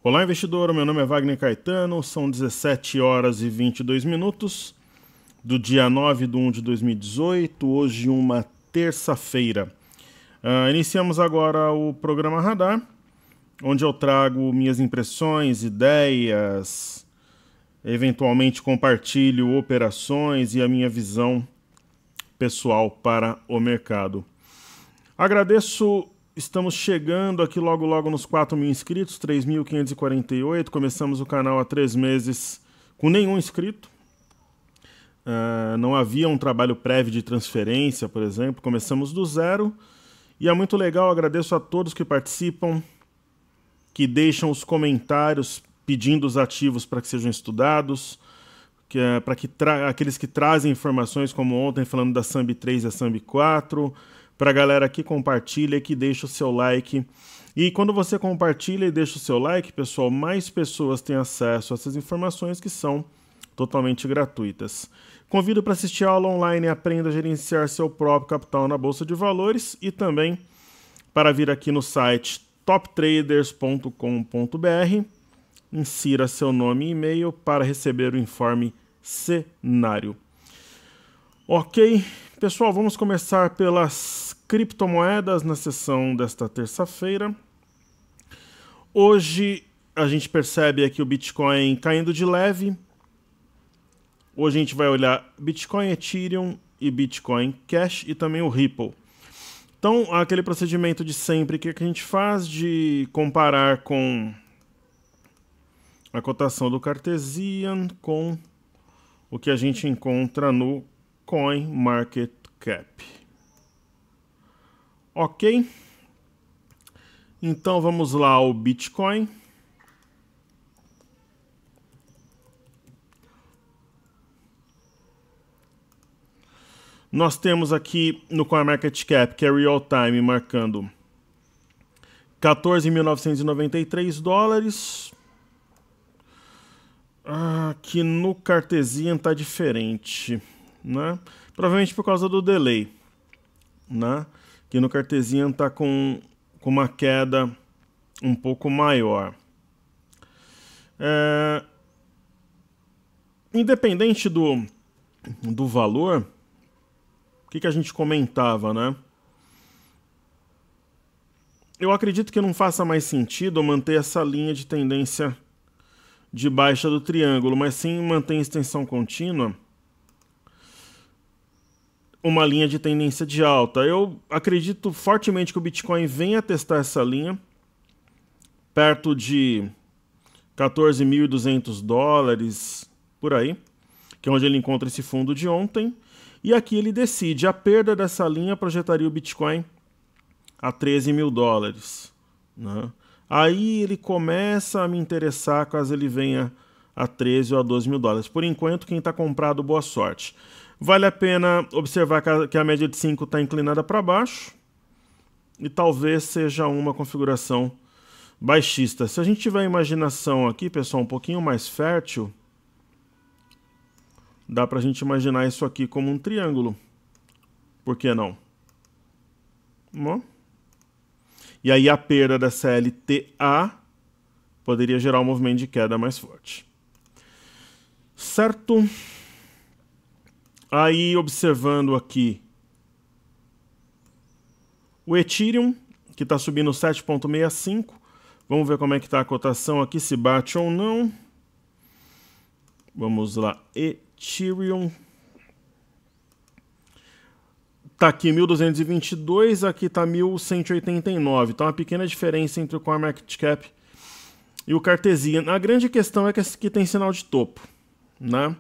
Olá, investidor. Meu nome é Wagner Caetano. São 17 horas e 22 minutos do dia 9 de 1 de 2018. Hoje, uma terça-feira. Iniciamos agora o programa Radar, onde eu trago minhas impressões, ideias, eventualmente compartilho operações e a minha visão pessoal para o mercado. Agradeço. Estamos chegando aqui logo nos 4.000 inscritos, 3.548. Começamos o canal há 3 meses com nenhum inscrito. Não havia um trabalho prévio de transferência, por exemplo. Começamos do zero e é muito legal. Agradeço a todos que participam, que deixam os comentários pedindo os ativos para que sejam estudados, para que aqueles que trazem informações, como ontem falando da SAMB 3 e a SAMB 4, para a galera que compartilha e que deixa o seu like. E quando você compartilha e deixa o seu like, pessoal, mais pessoas têm acesso a essas informações que são totalmente gratuitas. Convido para assistir a aula online e aprenda a gerenciar seu próprio capital na Bolsa de Valores e também para vir aqui no site toptraders.com.br, insira seu nome e e-mail para receber o informe cenário. Ok, pessoal, vamos começar pelas criptomoedas na sessão desta terça-feira. Hoje a gente percebe aqui o Bitcoin caindo de leve. Hoje a gente vai olhar Bitcoin Ethereum e Bitcoin Cash e também o Ripple. Então, aquele procedimento de sempre que a gente faz de comparar com a cotação do Cartesian com o que a gente encontra no CoinMarketCap. Ok? Então vamos lá ao Bitcoin. Nós temos aqui no CoinMarketCap, que é real time, marcando 14.993 dólares. Aqui no Cartesian está diferente, né? Provavelmente por causa do delay, né? Que no Cartesian está com uma queda um pouco maior. Independente do valor, o que a gente comentava, né? Eu acredito que não faça mais sentido manter essa linha de tendência de baixa do triângulo, mas sim manter em extensão contínua uma linha de tendência de alta. Eu acredito fortemente que o Bitcoin venha testar essa linha perto de 14.200 dólares, por aí, que é onde ele encontra esse fundo de ontem. E aqui ele decide. A perda dessa linha projetaria o Bitcoin a 13.000 dólares. Né? Aí ele começa a me interessar caso ele venha a 13 ou a 12.000 dólares. Por enquanto, quem está comprado, boa sorte. Vale a pena observar que a média de 5 está inclinada para baixo e talvez seja uma configuração baixista. Se a gente tiver a imaginação aqui, pessoal, um pouquinho mais fértil, dá para a gente imaginar isso aqui como um triângulo. Por que não? Bom. E aí a perda dessa LTA poderia gerar um movimento de queda mais forte. Certo? Aí, observando aqui o Ethereum, que está subindo 7,65. Vamos ver como é que está a cotação aqui, se bate ou não. Vamos lá, Ethereum. Está aqui 1.222, aqui está 1.189. Então, uma pequena diferença entre o CoinMarketCap e o Cartesian. A grande questão é que esse aqui tem sinal de topo, né?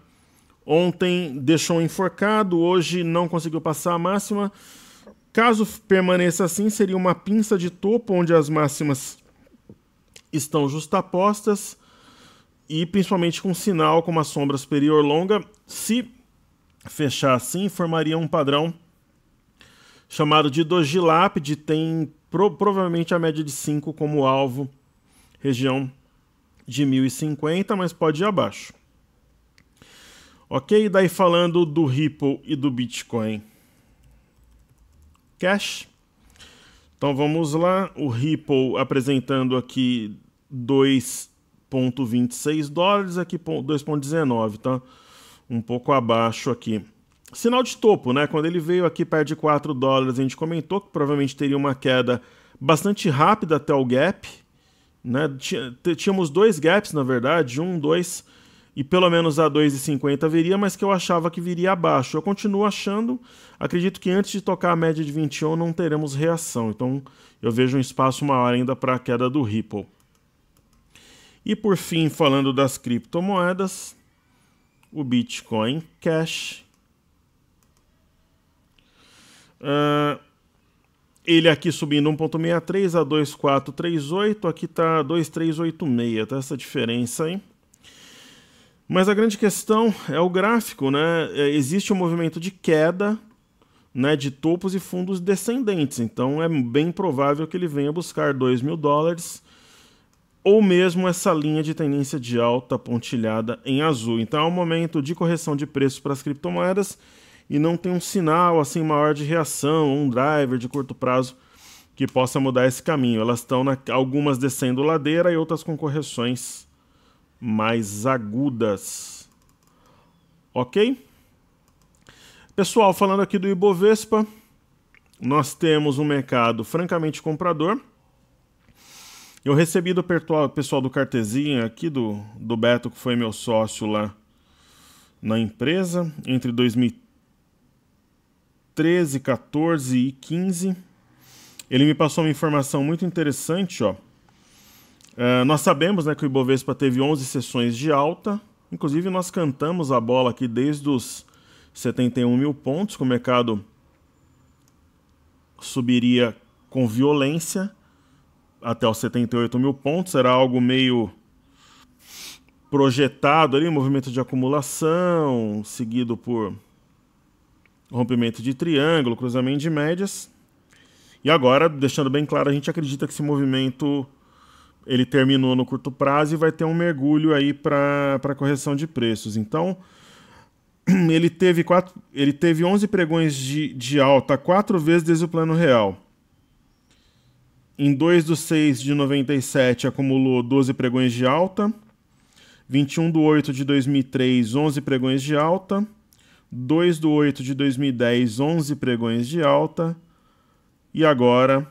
Ontem deixou um enforcado, hoje não conseguiu passar a máxima. Caso permaneça assim, seria uma pinça de topo, onde as máximas estão justapostas e principalmente com sinal com uma sombra superior longa. Se fechar assim, formaria um padrão chamado de Doji Lápide, tem provavelmente a média de 5 como alvo, região de 1.050, mas pode ir abaixo. Ok, daí falando do Ripple e do Bitcoin Cash. Então vamos lá, o Ripple apresentando aqui dois $2,26 dólares, aqui 2,19, tá um pouco abaixo aqui. Sinal de topo, né? Quando ele veio aqui perto de 4 dólares, a gente comentou que provavelmente teria uma queda bastante rápida até o gap, né? Tínhamos dois gaps, na verdade, 1, 2, e pelo menos a 2,50 viria, mas que eu achava que viria abaixo. Eu continuo achando, acredito que antes de tocar a média de 21 não teremos reação, então eu vejo um espaço maior ainda para a queda do Ripple. E por fim, falando das criptomoedas, o Bitcoin Cash. Ele aqui subindo 1,63 a 2,438, aqui está 2,386, tá essa diferença aí. Mas a grande questão é o gráfico, né? Existe um movimento de queda, né, de topos e fundos descendentes, então é bem provável que ele venha buscar $2.000 ou mesmo essa linha de tendência de alta pontilhada em azul. Então é um momento de correção de preços para as criptomoedas e não tem um sinal assim maior de reação, um driver de curto prazo que possa mudar esse caminho. Elas estão algumas descendo ladeira e outras com correções mais agudas. Ok? Pessoal, falando aqui do Ibovespa, nós temos um mercado francamente comprador. Eu recebi do pessoal do Cartezinha aqui, do Beto, que foi meu sócio lá na empresa, entre 2013, 14 e 15. Ele me passou uma informação muito interessante, ó. Nós sabemos, né, que o Ibovespa teve 11 sessões de alta, inclusive nós cantamos a bola aqui desde os 71 mil pontos, que o mercado subiria com violência até os 78 mil pontos, era algo meio projetado ali, movimento de acumulação, seguido por rompimento de triângulo, cruzamento de médias. E agora, deixando bem claro, a gente acredita que esse movimento ele terminou no curto prazo e vai ter um mergulho aí para correção de preços. Então, ele teve 11 pregões de alta 4 vezes desde o plano real. Em 2/6 de 97 acumulou 12 pregões de alta. 21/8 de 2003, 11 pregões de alta. 2/8 de 2010, 11 pregões de alta. E agora,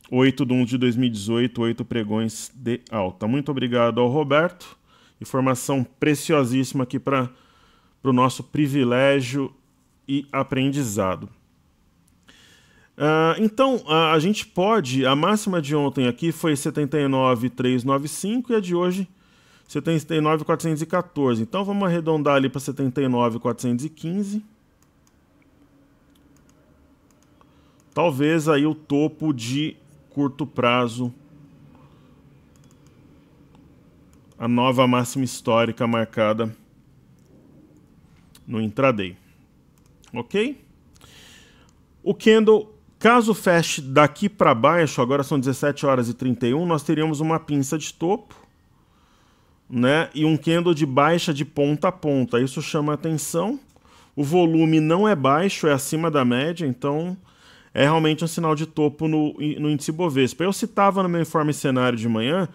8/1 de 2018, 8 pregões de alta. Muito obrigado ao Roberto. Informação preciosíssima aqui para o nosso privilégio e aprendizado. Então, a gente pode... A máxima de ontem aqui foi 79,395 e a de hoje 79,414. Então, vamos arredondar ali para 79,415. Talvez aí o topo de curto prazo, a nova máxima histórica marcada no intraday. Ok? O candle, caso feche daqui para baixo, agora são 17h31, nós teríamos uma pinça de topo, né? E um candle de baixa de ponta a ponta. Isso chama atenção. O volume não é baixo, é acima da média, então é realmente um sinal de topo no índice Bovespa. Eu citava no meu informe cenário de manhã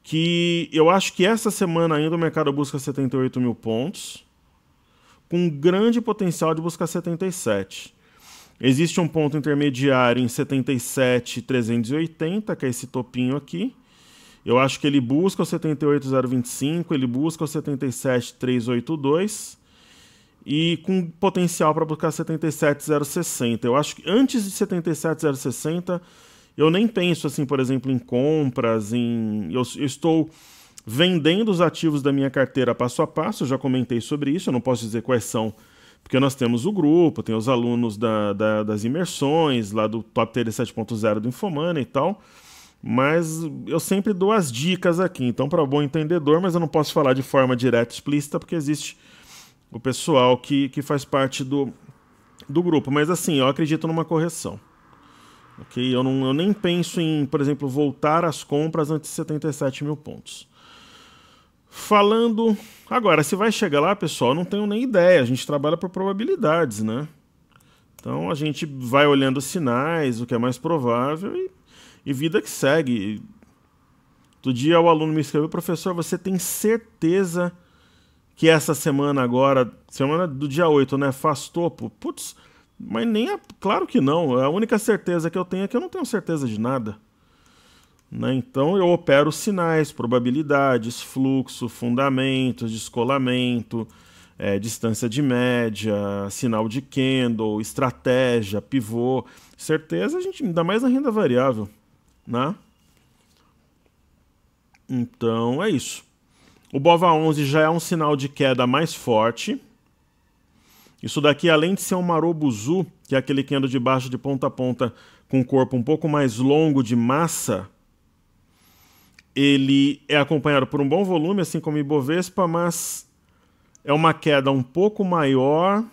que eu acho que essa semana ainda o mercado busca 78 mil pontos, com grande potencial de buscar 77. Existe um ponto intermediário em 77,380, que é esse topinho aqui. Eu acho que ele busca o 78,025, ele busca o 77,382 e com potencial para buscar 77,060. Eu acho que antes de 77,060 eu nem penso, assim, por exemplo, em compras, eu estou vendendo os ativos da minha carteira passo a passo, eu já comentei sobre isso, eu não posso dizer quais são, porque nós temos o grupo, tem os alunos das imersões, lá do Top TD 7.0 do Infomoney e tal, mas eu sempre dou as dicas aqui, então para bom entendedor, mas eu não posso falar de forma direta e explícita, porque existe o pessoal que faz parte do grupo, mas assim, eu acredito numa correção. Okay? Eu nem penso em, por exemplo, voltar às compras antes de 77 mil pontos. Falando... Agora, se vai chegar lá, pessoal, eu não tenho nem ideia. A gente trabalha por probabilidades, né? Então, a gente vai olhando os sinais, o que é mais provável, e vida que segue. Outro dia o aluno me escreveu: professor, você tem certeza que essa semana agora, semana do dia 8, né, faz topo? Putz, mas nem claro que não. A única certeza que eu tenho é que eu não tenho certeza de nada. Né? Então eu opero sinais, probabilidades, fluxo, fundamentos, descolamento, distância de média, sinal de candle, estratégia, pivô. Certeza a gente ainda mais na renda variável, né? Então é isso. O BOVA11 já é um sinal de queda mais forte. Isso daqui, além de ser um Marubozu, que é aquele candle de baixo de ponta a ponta com um corpo um pouco mais longo de massa, ele é acompanhado por um bom volume, assim como o Ibovespa, mas é uma queda um pouco maior,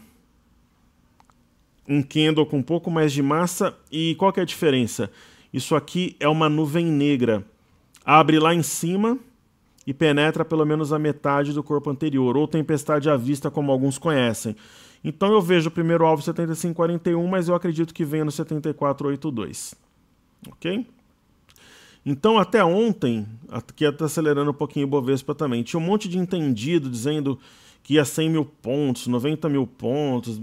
um candle com um pouco mais de massa. E qual que é a diferença? Isso aqui é uma nuvem negra. Abre lá em cima e penetra pelo menos a metade do corpo anterior, ou tempestade à vista, como alguns conhecem. Então eu vejo o primeiro alvo 75,41, mas eu acredito que venha no 74,82. Ok? Então até ontem, aqui está acelerando um pouquinho o Ibovespa também, tinha um monte de entendido dizendo que ia 100 mil pontos, 90 mil pontos,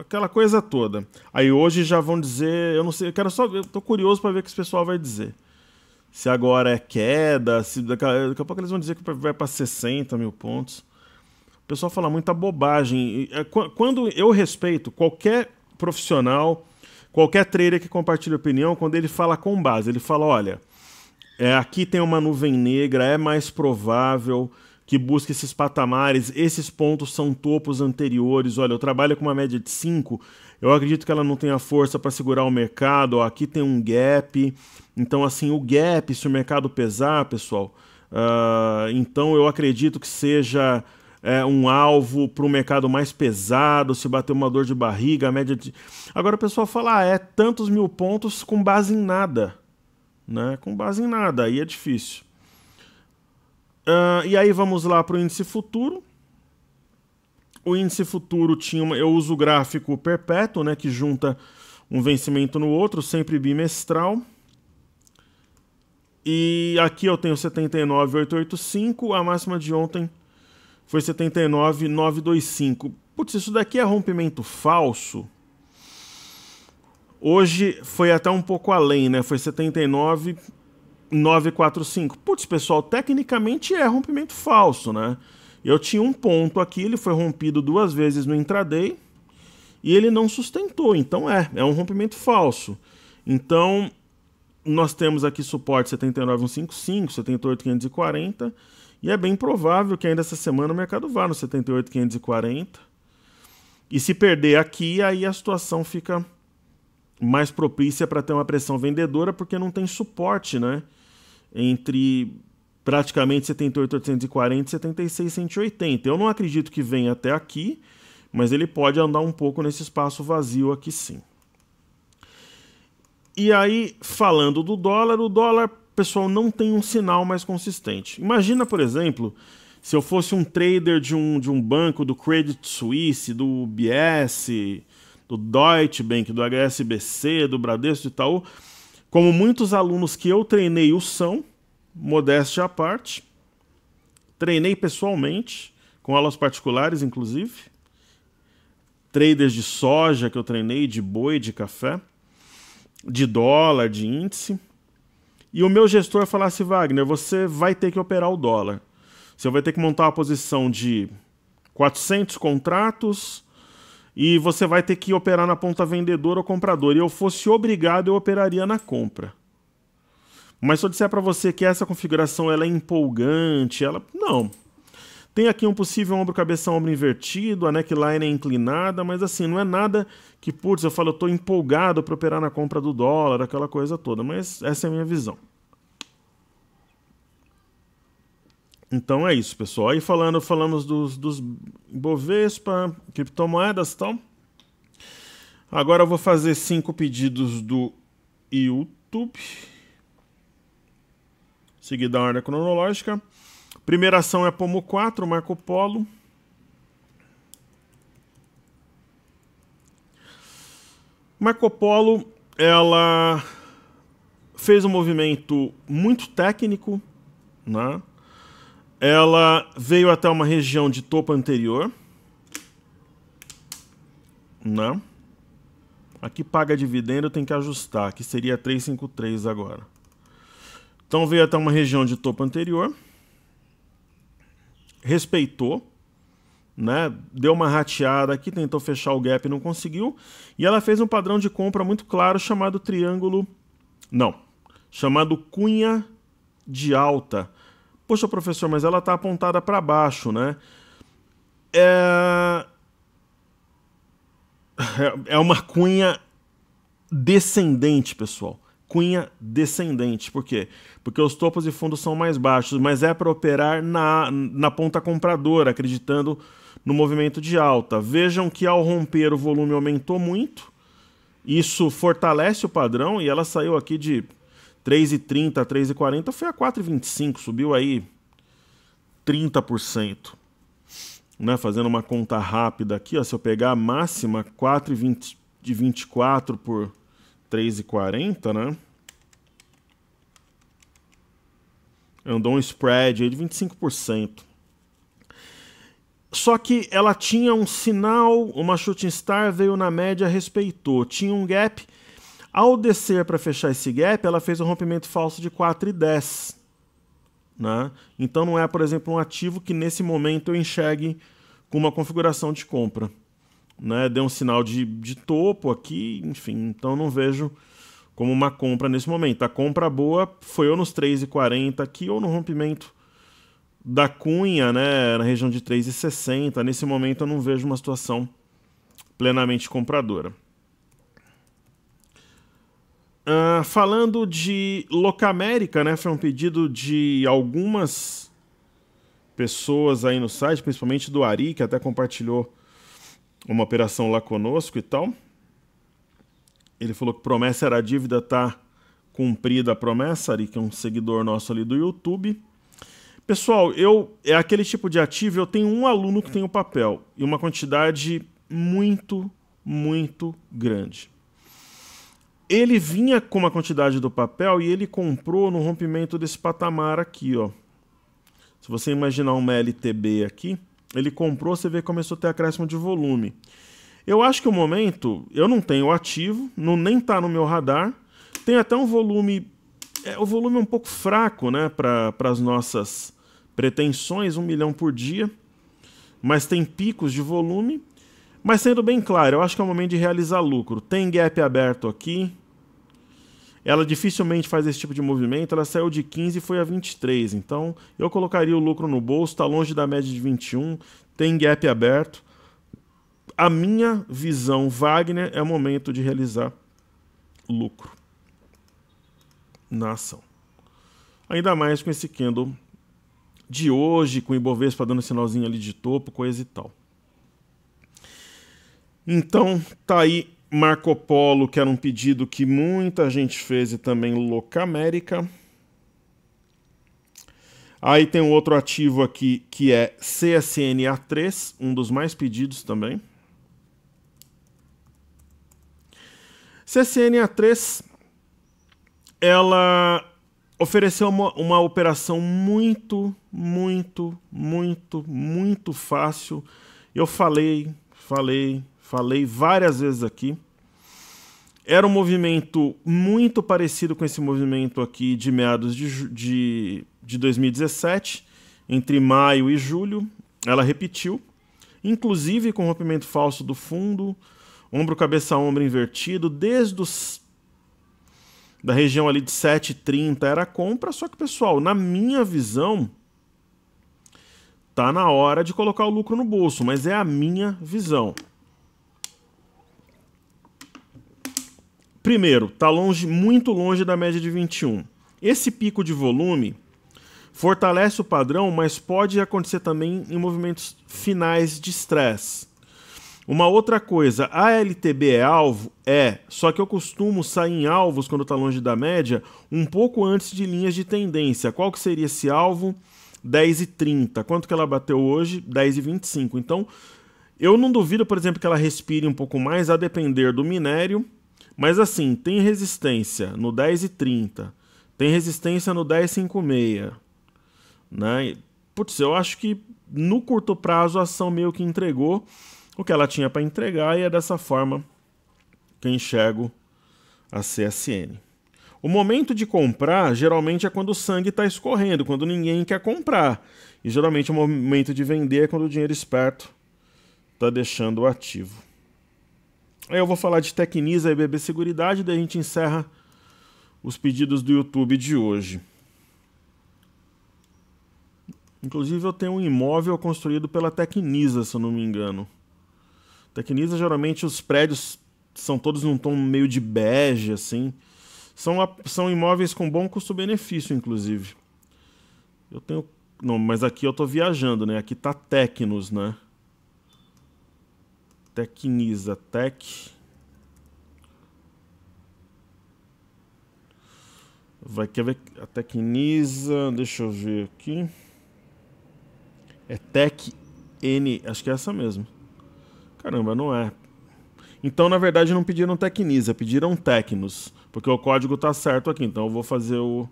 aquela coisa toda. Aí hoje já vão dizer, eu não sei, eu tô curioso para ver o que esse pessoal vai dizer. Se agora é queda, se daqui a pouco eles vão dizer que vai para 60 mil pontos. O pessoal fala muita bobagem. Quando eu respeito qualquer profissional, qualquer trader que compartilha opinião, quando ele fala com base, ele fala, olha, aqui tem uma nuvem negra, é mais provável que busque esses patamares, esses pontos são topos anteriores, olha, eu trabalho com uma média de 5, eu acredito que ela não tenha força para segurar o mercado, ó, aqui tem um gap, então assim, o gap, se o mercado pesar, pessoal, então eu acredito que seja um alvo para o mercado mais pesado, se bater uma dor de barriga, a média de... Agora o pessoal fala, é tantos mil pontos com base em nada, né? Com base em nada, aí é difícil. E aí vamos lá para o índice futuro. O índice futuro eu uso o gráfico perpétuo, né, que junta um vencimento no outro, sempre bimestral. E aqui eu tenho 79,885, a máxima de ontem foi 79,925. Putz, isso daqui é rompimento falso. Hoje foi até um pouco além, né? Foi 79,945. Putz, pessoal, tecnicamente é rompimento falso, né? Eu tinha um ponto aqui, ele foi rompido 2 vezes no intraday e ele não sustentou. Então é um rompimento falso. Então, nós temos aqui suporte 79,155, 78,540 e é bem provável que ainda essa semana o mercado vá no 78,540. E se perder aqui, aí a situação fica mais propícia para ter uma pressão vendedora, porque não tem suporte, né? Entre praticamente 78,840 e 76,180. Eu não acredito que venha até aqui, mas ele pode andar um pouco nesse espaço vazio aqui sim. E aí, falando do dólar, o dólar, pessoal, não tem um sinal mais consistente. Imagina, por exemplo, se eu fosse um trader de um banco, do Credit Suisse, do UBS, do Deutsche Bank, do HSBC, do Bradesco e Itaú, como muitos alunos que eu treinei o são, modéstia à parte, treinei pessoalmente, com aulas particulares, inclusive, traders de soja que eu treinei, de boi, de café, de dólar, de índice, e o meu gestor falasse, Wagner, você vai ter que operar o dólar. Você vai ter que montar uma posição de 400 contratos e você vai ter que operar na ponta vendedora ou compradora. E eu fosse obrigado, eu operaria na compra. Mas se eu disser para você que essa configuração ela é empolgante, não. Tem aqui um possível ombro-cabeção, ombro invertido, a neckline é inclinada, mas assim, não é nada que, putz, eu falo, eu estou empolgado para operar na compra do dólar, aquela coisa toda. Mas essa é a minha visão. Então é isso, pessoal. Aí falamos dos Bovespa, criptomoedas e tal. Agora eu vou fazer 5 pedidos do YouTube. Seguida a ordem cronológica. Primeira ação é Pomo 4, Marco Polo. Marco Polo, ela fez um movimento muito técnico, né? Ela veio até uma região de topo anterior, né? Aqui paga dividendo, tem que ajustar, que seria 353 agora. Então veio até uma região de topo anterior, respeitou, né? Deu uma rateada aqui, tentou fechar o gap e não conseguiu. E ela fez um padrão de compra muito claro chamado triângulo... Não, chamado cunha de alta. Poxa, professor, mas ela está apontada para baixo, né? É uma cunha descendente, pessoal. Cunha descendente. Por quê? Porque os topos e fundos são mais baixos, mas é para operar na ponta compradora, acreditando no movimento de alta. Vejam que ao romper o volume aumentou muito. Isso fortalece o padrão e ela saiu aqui de 3,30 a 3,40, foi a 4,25, subiu aí 30%. Né? Fazendo uma conta rápida aqui, ó, se eu pegar a máxima 4,20 de 24 por 3,40, né? Eu dou um spread aí de 25%. Só que ela tinha um sinal, uma shooting star, veio na média, respeitou. Tinha um gap. Ao descer para fechar esse gap, ela fez um rompimento falso de 4,10. Né? Então não é, por exemplo, um ativo que nesse momento eu enxergue com uma configuração de compra. Né? Deu um sinal de topo aqui, enfim, então não vejo como uma compra nesse momento. A compra boa foi ou nos 3,40 aqui ou no rompimento da cunha, né, na região de 3,60. Nesse momento eu não vejo uma situação plenamente compradora. Falando de Locamérica, né, foi um pedido de algumas pessoas aí no site, principalmente do Ari, que até compartilhou uma operação lá conosco e tal. Ele falou que promessa era dívida, tá cumprida a promessa, Ari, que é um seguidor nosso ali do YouTube. Pessoal, é aquele tipo de ativo, eu tenho um aluno que tem o papel e uma quantidade muito, muito grande. Ele vinha com uma quantidade do papel e ele comprou no rompimento desse patamar aqui, ó. Se você imaginar uma LTB aqui, ele comprou, você vê que começou a ter acréscimo de volume. Eu acho que o momento, eu não tenho ativo, nem está no meu radar, tem até um volume, o volume é um pouco fraco, né, para as nossas pretensões, 1 milhão por dia, mas tem picos de volume. Mas sendo bem claro, eu acho que é o momento de realizar lucro. Tem gap aberto aqui. Ela dificilmente faz esse tipo de movimento. Ela saiu de 15 e foi a 23. Então eu colocaria o lucro no bolso. Está longe da média de 21. Tem gap aberto. A minha visão, Wagner, é o momento de realizar lucro na ação. Ainda mais com esse candle de hoje, com o Ibovespa dando sinalzinho ali de topo, coisa e tal. Então, tá aí Marco Polo, que era um pedido que muita gente fez, e também Locamérica. Aí tem um outro ativo aqui, que é CSNA3, um dos mais pedidos também. CSNA3, ela ofereceu uma operação muito, muito, muito, muito fácil. Eu falei várias vezes aqui. Era um movimento muito parecido com esse movimento aqui de meados de 2017, entre maio e julho. Ela repetiu, inclusive com rompimento falso do fundo, ombro, cabeça, ombro invertido, desde da região ali de 7,30 era compra, só que, pessoal, na minha visão, tá na hora de colocar o lucro no bolso, mas é a minha visão. Primeiro, tá longe, muito longe da média de 21. Esse pico de volume fortalece o padrão, mas pode acontecer também em movimentos finais de estresse. Uma outra coisa, a LTB é alvo? Só que eu costumo sair em alvos, quando está longe da média, um pouco antes de linhas de tendência. Qual que seria esse alvo? 10,30. Quanto que ela bateu hoje? 10,25. Então, eu não duvido, por exemplo, que ela respire um pouco mais, a depender do minério. Mas assim, tem resistência no 10,30. Tem resistência no 10,56. né? Putz, eu acho que no curto prazo a ação meio que entregou o que ela tinha para entregar e é dessa forma que eu enxergo a CSN. O momento de comprar geralmente é quando o sangue está escorrendo, quando ninguém quer comprar. E geralmente o momento de vender é quando o dinheiro esperto está deixando o ativo. Aí eu vou falar de Tecnisa e BB Seguridade, daí a gente encerra os pedidos do YouTube de hoje. Inclusive eu tenho um imóvel construído pela Tecnisa, se eu não me engano. Tecnisa, geralmente os prédios são todos num tom meio de bege, assim. São imóveis com bom custo-benefício, inclusive. Eu tenho... Não, mas aqui eu tô viajando, né? Aqui tá Tecnos, né? Tecnisa, quer ver a Tecnisa, deixa eu ver aqui. É TecN, acho que é essa mesmo. Caramba, não é. Então, na verdade, não pediram Tecnisa, pediram Tecnos, porque o código tá certo aqui, então eu vou fazer o...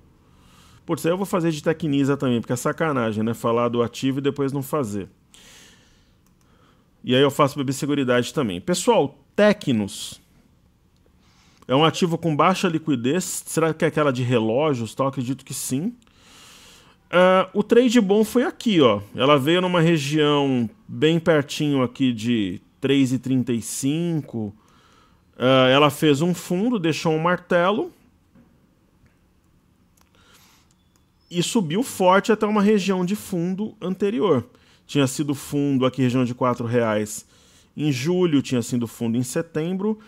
Putz, aí eu vou fazer de Tecnisa também, porque é sacanagem, né? Falar do ativo e depois não fazer. E aí eu faço BB Seguridade também. Pessoal, Tecnos é um ativo com baixa liquidez. Será que é aquela de relógios? Tal? Acredito que sim. O trade bom foi aqui, ó. Ela veio numa região bem pertinho aqui de 3,35. Ela fez um fundo, deixou um martelo e subiu forte até uma região de fundo anterior. Tinha sido fundo aqui, região de R$4 em julho, tinha sido fundo em setembro.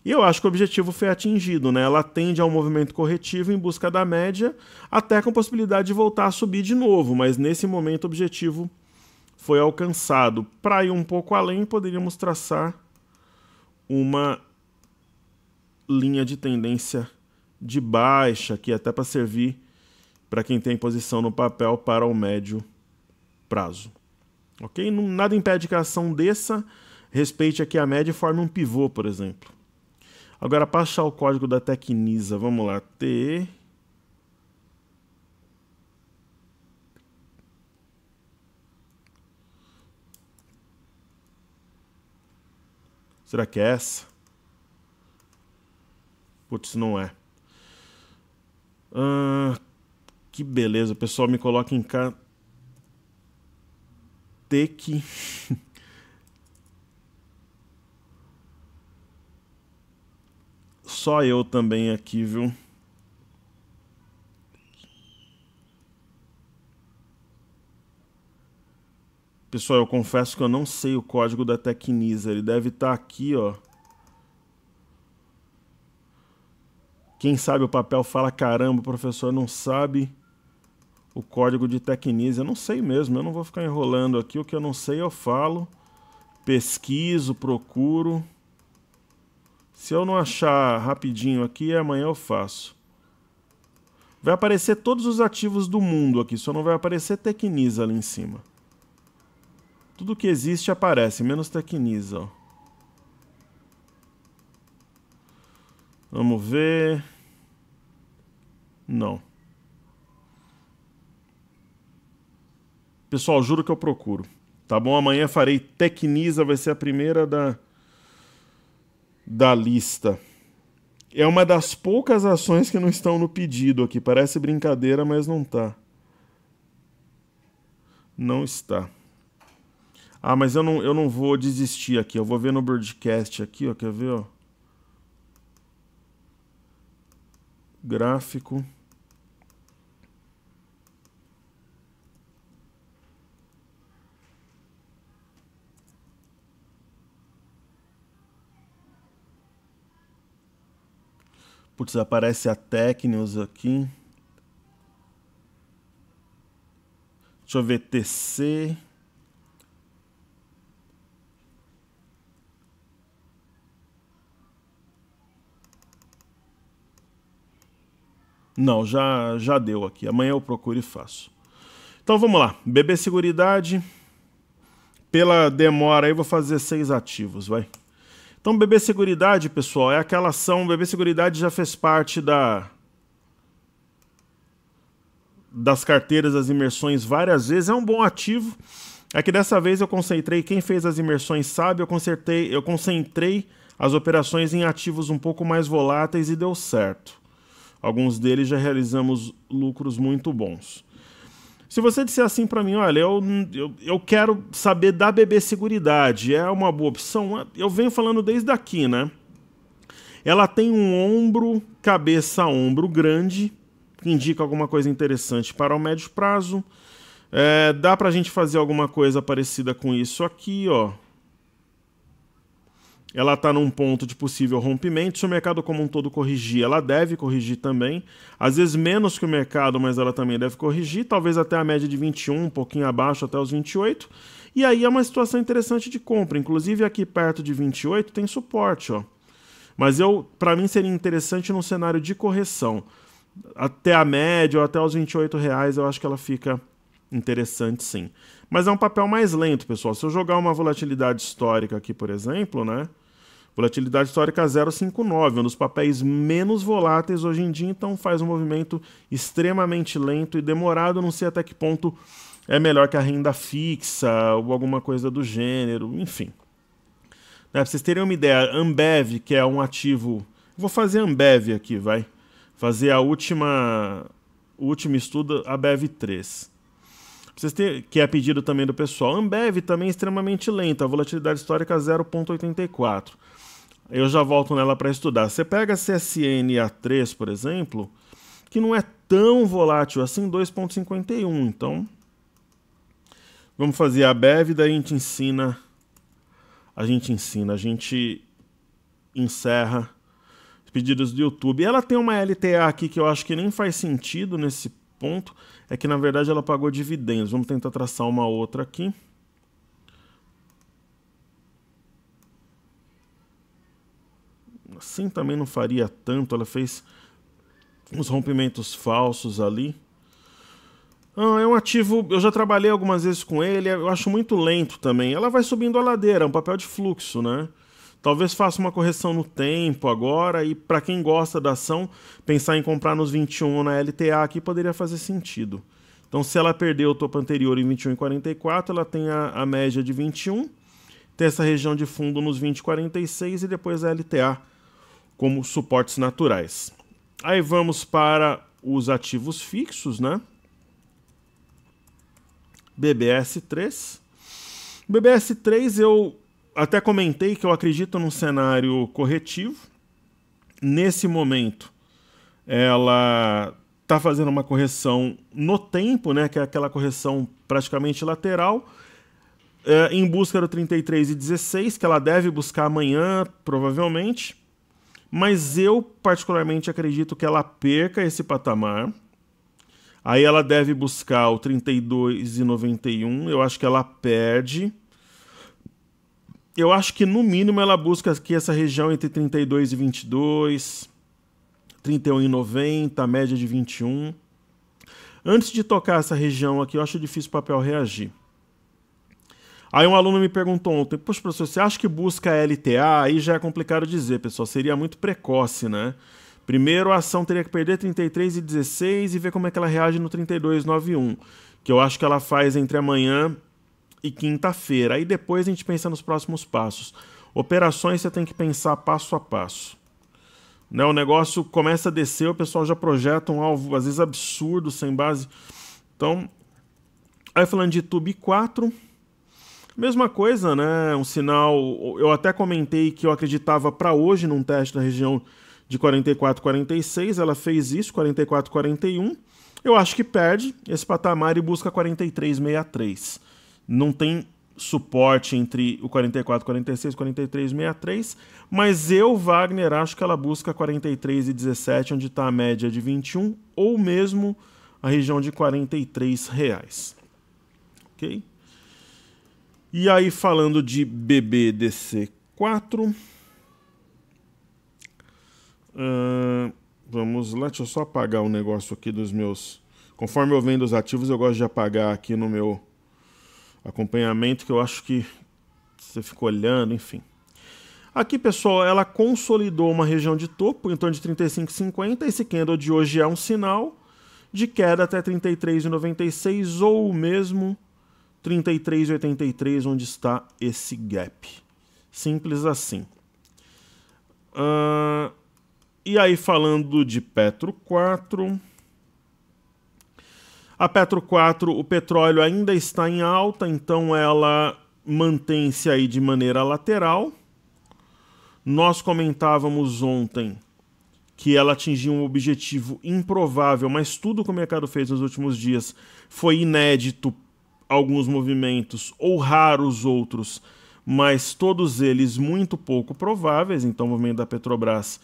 E eu acho que o objetivo foi atingido, né? Ela tende a um movimento corretivo em busca da média, até com possibilidade de voltar a subir de novo, mas nesse momento o objetivo foi alcançado. Para ir um pouco além, poderíamos traçar uma linha de tendência de baixa, aqui até para servir para quem tem posição no papel para o médio prazo. Ok? Nada impede que a ação desça, respeite aqui a média e forme um pivô, por exemplo. Agora, para achar o código da Tecnisa, vamos lá. TE. Será que é essa? Putz, não é. Que beleza, o pessoal me coloca em cá. Tec. Só eu também aqui, viu? Pessoal, eu confesso que eu não sei o código da Tecnisa. Ele deve estar aqui, ó. Quem sabe o papel fala, caramba, o professor não sabe o código de Tecnisa. Eu não sei mesmo, eu não vou ficar enrolando aqui. O que eu não sei eu falo. Pesquiso, procuro. Se eu não achar rapidinho aqui, amanhã eu faço. Vai aparecer todos os ativos do mundo aqui, só não vai aparecer Tecnisa ali em cima. Tudo que existe aparece, menos Tecnisa, ó. Vamos ver. Não. Pessoal, juro que eu procuro. Tá bom? Amanhã farei Tecnisa, vai ser a primeira da lista. É uma das poucas ações que não estão no pedido aqui. Parece brincadeira, mas não tá. Não está. Ah, mas eu não vou desistir aqui. Eu vou ver no broadcast aqui, ó. Quer ver, ó? Gráfico. Putz, aparece a Tecnos aqui. Deixa eu ver, TC. Não, já deu aqui. Amanhã eu procuro e faço. Então vamos lá. BB Seguridade. Pela demora aí, vou fazer 6 ativos, vai. Então, BB Seguridade, pessoal, é aquela ação... BB Seguridade já fez parte das carteiras das imersões várias vezes, é um bom ativo. É que dessa vez eu concentrei, quem fez as imersões sabe, eu concentrei as operações em ativos um pouco mais voláteis e deu certo. Alguns deles já realizamos lucros muito bons. Se você disser assim para mim, olha, eu quero saber da BB Seguridade, é uma boa opção? Eu venho falando desde aqui, né? Ela tem um ombro, cabeça, ombro grande, que indica alguma coisa interessante para o médio prazo. Dá pra gente fazer alguma coisa parecida com isso aqui, ó. Ela está num ponto de possível rompimento. Se o mercado como um todo corrigir, ela deve corrigir também. Às vezes menos que o mercado, mas ela também deve corrigir. Talvez até a média de 21, um pouquinho abaixo, até os 28. E aí é uma situação interessante de compra. Inclusive aqui perto de 28 tem suporte, ó. Mas para mim seria interessante num cenário de correção. Até a média ou até os R$ 28 eu acho que ela fica interessante sim. Mas é um papel mais lento, pessoal. Se eu jogar uma volatilidade histórica aqui, por exemplo, né? Volatilidade histórica 0,59, um dos papéis menos voláteis hoje em dia, então faz um movimento extremamente lento e demorado, não sei até que ponto é melhor que a renda fixa ou alguma coisa do gênero, enfim. Pra vocês terem uma ideia, Ambev, que é um ativo... Vou fazer Ambev aqui, vai. Fazer o último estudo, a BEV3. Que é pedido também do pessoal. Ambev também é extremamente lenta, a volatilidade histórica 0,84. Eu já volto nela para estudar. Você pega a CSN A3, por exemplo, que não é tão volátil assim, 2,51. Então, vamos fazer a BEV, daí a gente encerra os pedidos do YouTube. Ela tem uma LTA aqui que eu acho que nem faz sentido nesse ponto, é que na verdade ela pagou dividendos. Vamos tentar traçar uma outra aqui. Assim também não faria tanto, ela fez uns rompimentos falsos ali. É um ativo, eu já trabalhei algumas vezes com ele, eu acho muito lento também. Ela vai subindo a ladeira, é um papel de fluxo, né? Talvez faça uma correção no tempo agora e para quem gosta da ação, pensar em comprar nos 21 na LTA aqui poderia fazer sentido. Então se ela perdeu o topo anterior em 21,44, ela tem a média de 21, tem essa região de fundo nos 20,46 e depois a LTA como suportes naturais. Aí vamos para os ativos fixos, né? BBS3. BBS3 eu até comentei que eu acredito num cenário corretivo. Nesse momento, ela está fazendo uma correção no tempo, né, que é aquela correção praticamente lateral, em busca do 33,16, que ela deve buscar amanhã, provavelmente. Mas eu, particularmente, acredito que ela perca esse patamar. Aí ela deve buscar o 32,91. Eu acho que ela perde. Eu acho que, no mínimo, ela busca aqui essa região entre 32,22, 31,90, a média de 21. Antes de tocar essa região aqui, eu acho difícil o papel reagir. Aí um aluno me perguntou ontem, poxa, professor, você acha que busca LTA? Aí já é complicado dizer, pessoal, seria muito precoce, né? Primeiro a ação teria que perder 33,16 e ver como é que ela reage no 32,91, que eu acho que ela faz entre amanhã e quinta-feira. Aí depois a gente pensa nos próximos passos. Operações você tem que pensar passo a passo. Né? O negócio começa a descer, o pessoal já projeta um alvo, às vezes absurdo, sem base. Então, aí falando de Tube 4... Mesma coisa, né? Um sinal... Eu até comentei que eu acreditava para hoje num teste na região de 44,46. Ela fez isso, 44,41. Eu acho que perde esse patamar e busca 43,63. Não tem suporte entre o 44,46 e 43,63. Mas eu, Wagner, acho que ela busca 43,17, onde está a média de 21, ou mesmo a região de R$43. Ok? E aí, falando de BBDC4, vamos lá, deixa eu só apagar o negócio aqui dos meus... Conforme eu vendo os ativos, eu gosto de apagar aqui no meu acompanhamento, que eu acho que você fica olhando, enfim. Aqui, pessoal, ela consolidou uma região de topo, em torno de 35,50. Esse candle de hoje é um sinal de queda até 33,96 ou mesmo 33,83, onde está esse gap. Simples assim. E aí, falando de Petro 4... A Petro 4, o petróleo ainda está em alta, então ela mantém-se aí de maneira lateral. Nós comentávamos ontem que ela atingiu um objetivo improvável, mas tudo que o mercado fez nos últimos dias foi inédito, alguns movimentos, ou raros outros, mas todos eles muito pouco prováveis. Então o movimento da Petrobras,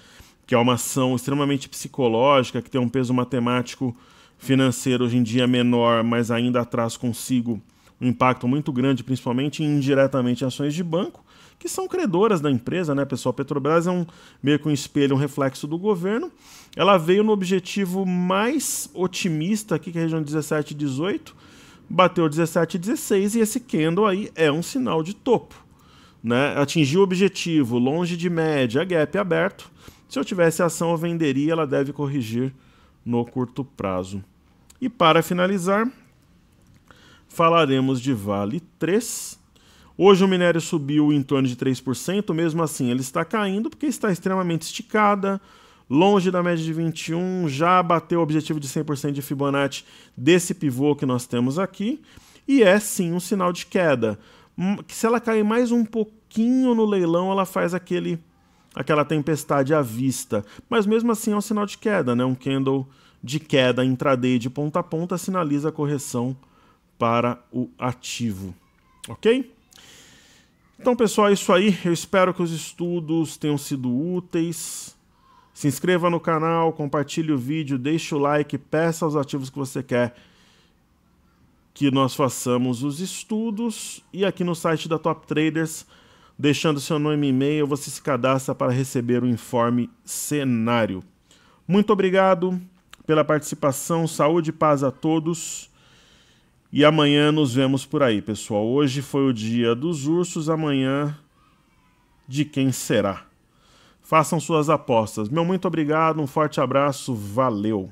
que é uma ação extremamente psicológica, que tem um peso matemático financeiro hoje em dia menor, mas ainda traz consigo um impacto muito grande, principalmente indiretamente em ações de banco, que são credoras da empresa, né, pessoal? A Petrobras é meio que um espelho, um reflexo do governo. Ela veio no objetivo mais otimista aqui, que é a região de 17,18, bateu 17,16 e esse candle aí é um sinal de topo, né? Atingiu o objetivo, longe de média, gap aberto. Se eu tivesse ação, eu venderia, ela deve corrigir no curto prazo. E para finalizar, falaremos de Vale 3. Hoje o minério subiu em torno de 3%, mesmo assim ele está caindo porque está extremamente esticada, longe da média de 21, já bateu o objetivo de 100% de Fibonacci desse pivô que nós temos aqui, e é sim um sinal de queda. Que se ela cair mais um pouquinho no leilão, ela faz aquela tempestade à vista, mas mesmo assim é um sinal de queda, né? Um candle de queda intraday de ponta a ponta sinaliza a correção para o ativo, ok? Então, pessoal, é isso aí. Eu espero que os estudos tenham sido úteis. Se inscreva no canal, compartilhe o vídeo, deixe o like, peça os ativos que você quer que nós façamos os estudos. E aqui no site da Top Traders, deixando seu nome e e-mail, você se cadastra para receber o informe cenário. Muito obrigado pela participação, saúde e paz a todos. E amanhã nos vemos por aí, pessoal. Hoje foi o dia dos ursos, amanhã de quem será. Façam suas apostas. Meu muito obrigado, um forte abraço, valeu!